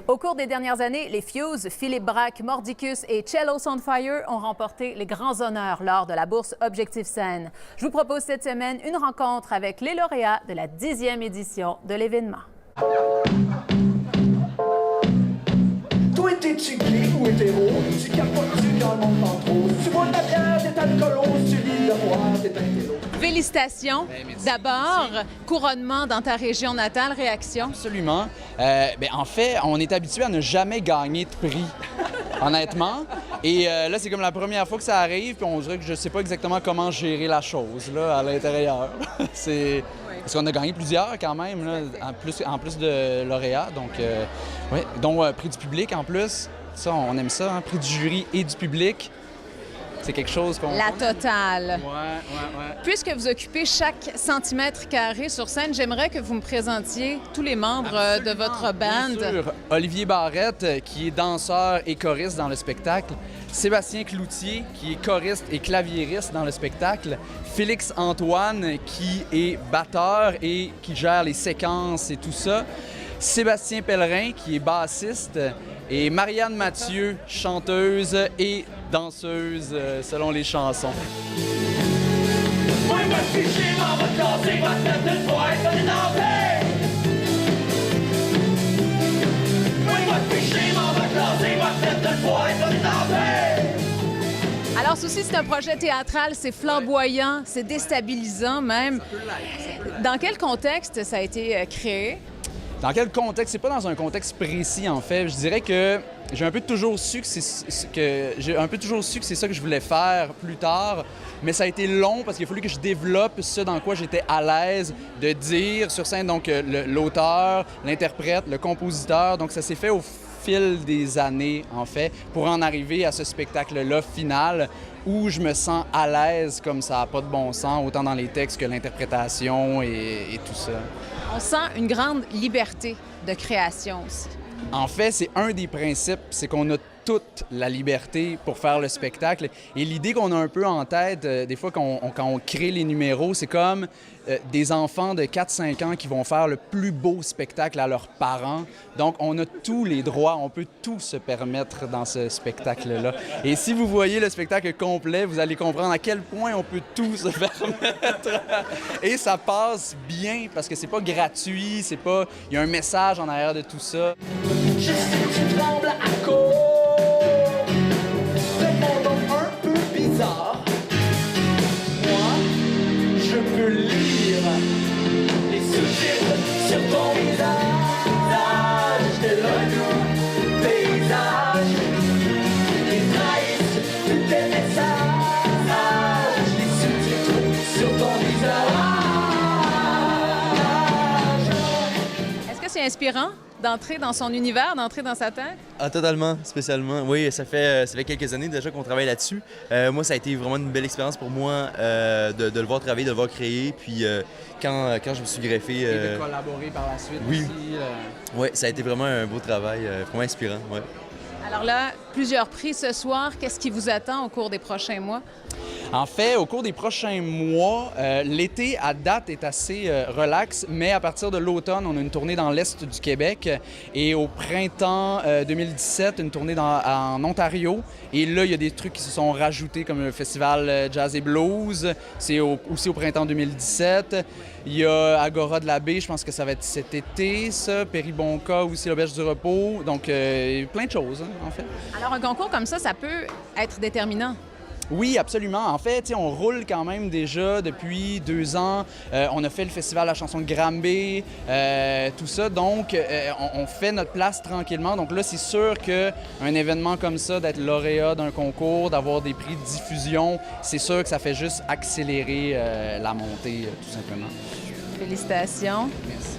Au cours des dernières années, les Fuse, Philippe Braque, Mordicus et Cellos on Fire ont remporté les grands honneurs lors de la bourse Objectif Scène. Je vous propose cette semaine une rencontre avec les lauréats de la 10e édition de l'événement. Toi, t'es-tu gay ou hétéro? Tu capotes-tu quand le monde parle trop? Tu bois de la bière, t'es alcoolo, tu lis le roi, t'es un télo. Félicitations. D'abord, couronnement dans ta région natale, réaction? Absolument. En fait, on est habitué à ne jamais gagner de prix, honnêtement. Et là, c'est comme la première fois que ça arrive, puis on dirait que je sais pas exactement comment gérer la chose là, à l'intérieur. C'est... Parce qu'on a gagné plusieurs quand même, là, en plus de lauréats, donc, dont prix du public en plus. Ça, on aime ça, hein, prix du jury et du public. C'est quelque chose qu'on... La totale. Ouais. Puisque vous occupez chaque centimètre carré sur scène, j'aimerais que vous me présentiez tous les membres de votre band. Bien sûr. Olivier Barrette, qui est danseur et choriste dans le spectacle. Sébastien Cloutier, qui est choriste et claviériste dans le spectacle. Félix Antoine, qui est batteur et qui gère les séquences et tout ça. Sébastien Pellerin, qui est bassiste. Et Marianne Mathieu, chanteuse et danseuse selon les chansons. Moi, ma fichier m'en va casser, va te mettre une fois, ça dénoncer. Moi, ma fichier m'en va casser, va te mettre une fois, ça dénoncer. Alors, ceci, c'est un projet théâtral, c'est flamboyant, c'est déstabilisant même. Dans quel contexte ça a été créé? Dans quel contexte? C'est pas dans un contexte précis, en fait. Je dirais que j'ai un peu toujours su que c'est ça que je voulais faire plus tard, mais ça a été long parce qu'il a fallu que je développe ce dans quoi j'étais à l'aise de dire sur scène, donc l'auteur, l'interprète, le compositeur. Donc ça s'est fait au fil des années, en fait, pour en arriver à ce spectacle-là final où je me sens à l'aise comme ça n'a pas de bon sens, autant dans les textes que l'interprétation et tout ça. On sent une grande liberté de création aussi. En fait, c'est un des principes, c'est qu'on a toute la liberté pour faire le spectacle. Et l'idée qu'on a un peu en tête, des fois, quand on crée les numéros, c'est comme des enfants de 4-5 ans qui vont faire le plus beau spectacle à leurs parents. Donc, on a tous les droits, on peut tout se permettre dans ce spectacle-là. Et si vous voyez le spectacle complet, vous allez comprendre à quel point on peut tout se permettre. Et ça passe bien parce que c'est pas gratuit, c'est pas... Il y a un message en arrière de tout ça. Je sais que tu trembles à cause de mon nom un peu bizarre. Moi, je peux lire les sous-titres sur ton visage. De l'autre paysage, ils trahissent tous tes messages. Les sous-titres sur ton visage. Est-ce que c'est inspirant d'entrer dans son univers, d'entrer dans sa tête? Ah, totalement, spécialement. Oui, ça fait quelques années déjà qu'on travaille là-dessus. Moi, ça a été vraiment une belle expérience pour moi de le voir travailler, de le voir créer. Puis quand je me suis greffé... Et de collaborer par la suite oui. aussi. Oui, ça a été vraiment un beau travail, vraiment inspirant. Ouais. Alors là, plusieurs prix ce soir. Qu'est-ce qui vous attend au cours des prochains mois? En fait, au cours des prochains mois, l'été à date est assez relax, mais à partir de l'automne, on a une tournée dans l'Est du Québec et au printemps 2017, une tournée en Ontario. Et là, il y a des trucs qui se sont rajoutés comme le festival Jazz et Blues, c'est aussi au printemps 2017. Il y a Agora de la Baie, je pense que ça va être cet été, ça. Péribonka aussi, l'Auberge du Repos. Donc, plein de choses, hein, en fait. Alors, un concours comme ça peut être déterminant. Oui, absolument. En fait, on roule quand même déjà depuis 2 ans. On a fait le festival La chanson de Granby, tout ça. Donc, on fait notre place tranquillement. Donc là, c'est sûr qu'un événement comme ça, d'être lauréat d'un concours, d'avoir des prix de diffusion, c'est sûr que ça fait juste accélérer la montée, tout simplement. Félicitations. Merci.